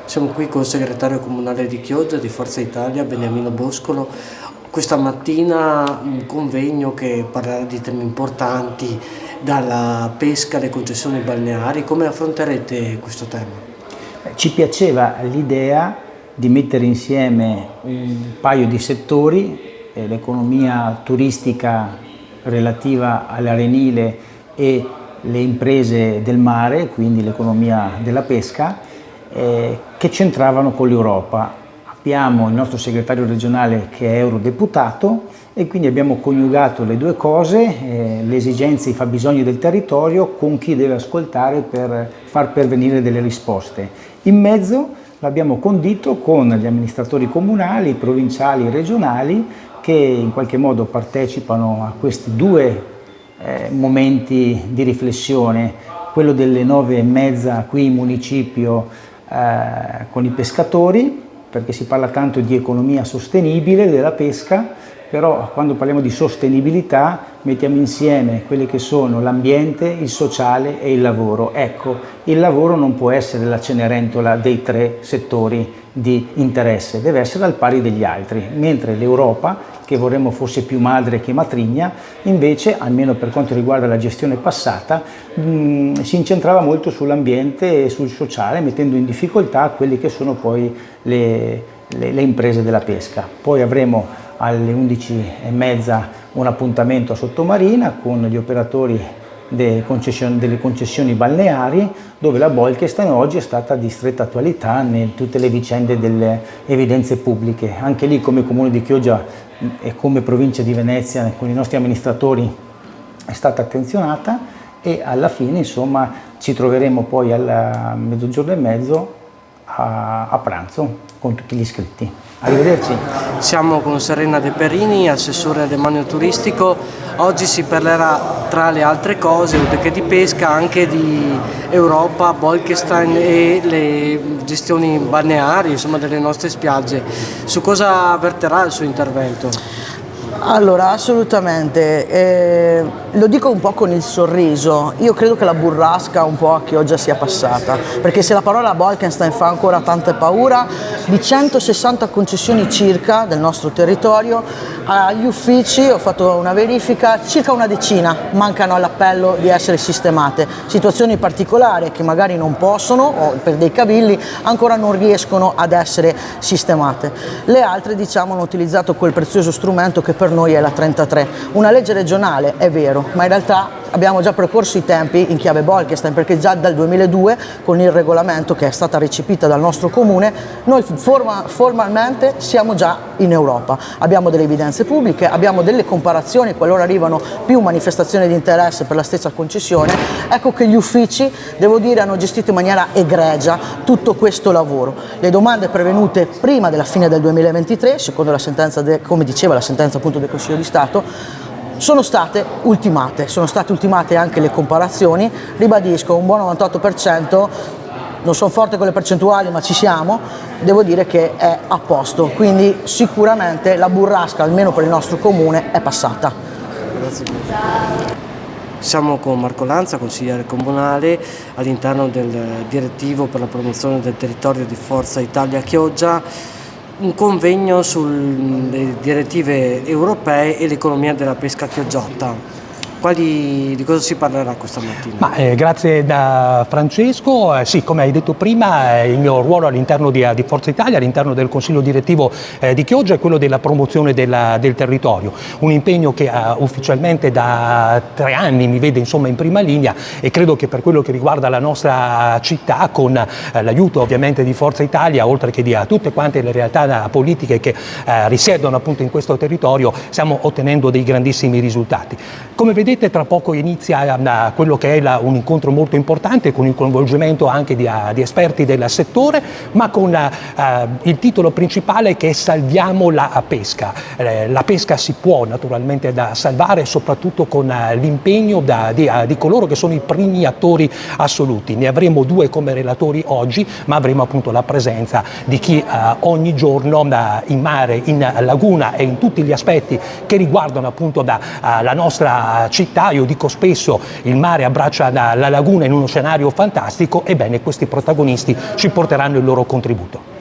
Siamo qui con il segretario comunale di Chioggia di Forza Italia, Beniamino Boscolo. Questa mattina un convegno che parlerà di temi importanti, dalla pesca alle concessioni balneari. Come affronterete questo tema? Ci piaceva l'idea di mettere insieme un paio di settori, l'economia turistica relativa all'arenile e le imprese del mare, quindi l'economia della pesca, che c'entravano con l'Europa. Abbiamo il nostro segretario regionale che è eurodeputato e quindi abbiamo coniugato le due cose, le esigenze e i fabbisogni del territorio con chi deve ascoltare per far pervenire delle risposte. In mezzo l'abbiamo condito con gli amministratori comunali, provinciali e regionali che in qualche modo partecipano a questi due momenti di riflessione, quello delle 9:30 qui in municipio con i pescatori, perché si parla tanto di economia sostenibile della pesca, però quando parliamo di sostenibilità mettiamo insieme quelli che sono l'ambiente, il sociale e il lavoro. Ecco, il lavoro non può essere la Cenerentola dei tre settori di interesse, deve essere al pari degli altri, mentre l'Europa, che vorremmo fosse più madre che matrigna, invece, almeno per quanto riguarda la gestione passata, si incentrava molto sull'ambiente e sul sociale, mettendo in difficoltà quelli che sono poi le imprese della pesca. Poi avremo alle 11:30 un appuntamento a Sottomarina con gli operatori delle concessioni balneari, dove la Bolkestein oggi è stata di stretta attualità in tutte le vicende delle evidenze pubbliche. Anche lì, come Comune di Chioggia e come Provincia di Venezia, con i nostri amministratori, è stata attenzionata e alla fine, insomma, ci troveremo poi alla 12:30 a pranzo con tutti gli iscritti. Arrivederci. Siamo con Serena De Perini, assessore al demanio turistico. Oggi si parlerà, tra le altre cose, oltre che di pesca, anche di Europa, Bolkestein e le gestioni balneari, insomma, delle nostre spiagge. Su cosa verterà il suo intervento? Allora, assolutamente, lo dico un po' con il sorriso, io credo che la burrasca un po' a Chioggia sia passata, perché se la parola Bolkestein fa ancora tanta paura, di 160 concessioni circa del nostro territorio, agli uffici, ho fatto una verifica, circa una decina mancano all'appello di essere sistemate, situazioni particolari che magari non possono, o per dei cavilli, ancora non riescono ad essere sistemate. Le altre, diciamo, hanno utilizzato quel prezioso strumento che per noi è la 33, una legge regionale, è vero, ma in realtà abbiamo già percorso i tempi in chiave Bolkestein, perché già dal 2002 con il regolamento che è stata recepita dal nostro comune noi formalmente siamo già in Europa, abbiamo delle evidenze pubbliche, abbiamo delle comparazioni qualora arrivano più manifestazioni di interesse per la stessa concessione. Ecco che gli uffici, devo dire, hanno gestito in maniera egregia tutto questo lavoro. Le domande pervenute prima della fine del 2023, secondo la sentenza, come diceva la sentenza appunto del Consiglio di Stato, sono state ultimate anche le comparazioni, ribadisco un buon 98%, non sono forte con le percentuali ma ci siamo, devo dire che è a posto, quindi sicuramente la burrasca, almeno per il nostro comune, è passata. Grazie mille. Siamo con Marco Lanza, consigliere comunale all'interno del direttivo per la promozione del territorio di Forza Italia Chioggia. Un convegno sulle direttive europee e l'economia della pesca chioggiota. Di cosa si parlerà questa mattina? Grazie da Francesco. Sì, come hai detto prima, il mio ruolo all'interno di Forza Italia, all'interno del Consiglio direttivo di Chioggia, è quello della promozione del territorio. Un impegno che ufficialmente da 3 anni mi vede insomma in prima linea, e credo che per quello che riguarda la nostra città, con l'aiuto ovviamente di Forza Italia, oltre che di tutte quante le realtà politiche che risiedono appunto in questo territorio, stiamo ottenendo dei grandissimi risultati. Come vedete, tra poco inizia quello che è un incontro molto importante, con il coinvolgimento anche di esperti del settore, ma con il titolo principale che è Salviamo la pesca. La pesca si può naturalmente salvare, soprattutto con l'impegno di coloro che sono i primi attori assoluti. Ne avremo 2 come relatori oggi, ma avremo appunto la presenza di chi ogni giorno in mare, in laguna e in tutti gli aspetti che riguardano appunto la nostra città città. Io dico spesso il mare abbraccia la laguna in uno scenario fantastico, ebbene questi protagonisti ci porteranno il loro contributo.